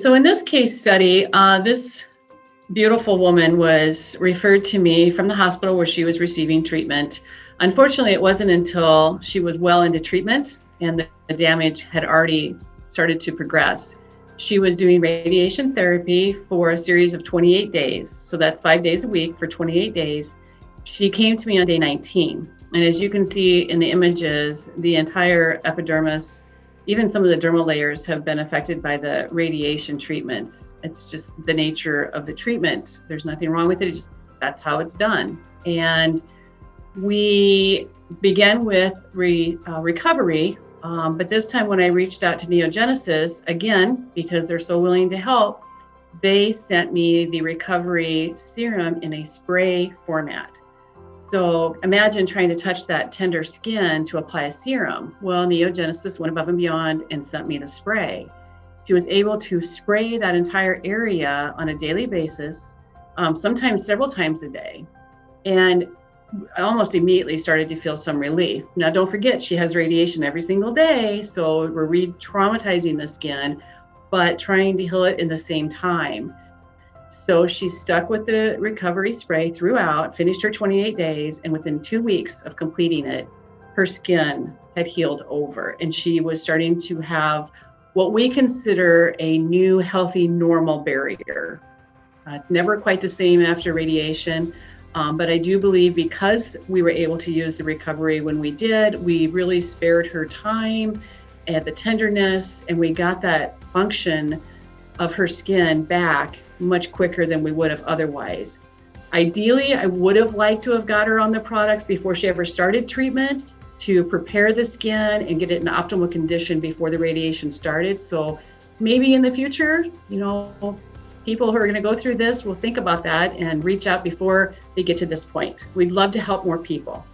So in this case study, this beautiful woman was referred to me from the hospital where she was receiving treatment. Unfortunately, it wasn't until she was well into treatment and the damage had already started to progress. She was doing radiation therapy for a series of 28 days. So that's 5 days a week for 28 days. She came to me on day 19. And as you can see in the images, the entire epidermis, even some of the dermal layers, have been affected by the radiation treatments. It's just the nature of the treatment. There's nothing wrong with it. That's how it's done. And we began with recovery. But this time when I reached out to Neogenesis, again, because they're so willing to help, they sent me the recovery serum in a spray format. So imagine trying to touch that tender skin to apply a serum. Well, Neogenesis went above and beyond and sent me the spray. She was able to spray that entire area on a daily basis, sometimes several times a day. And I almost immediately started to feel some relief. Now, don't forget, she has radiation every single day. So we're re-traumatizing the skin, but trying to heal it in the same time. So she stuck with the recovery spray throughout, finished her 28 days, and within 2 weeks of completing it, her skin had healed over. And she was starting to have what we consider a new, healthy, normal barrier. It's never quite the same after radiation. But I do believe because we were able to use the recovery when we did, we really spared her time and the tenderness, and we got that function of her skin back much quicker than we would have otherwise. Ideally, I would have liked to have got her on the products before she ever started treatment to prepare the skin and get it in optimal condition before the radiation started. So maybe in the future, people who are going to go through this will think about that and reach out before they get to this point. We'd love to help more people.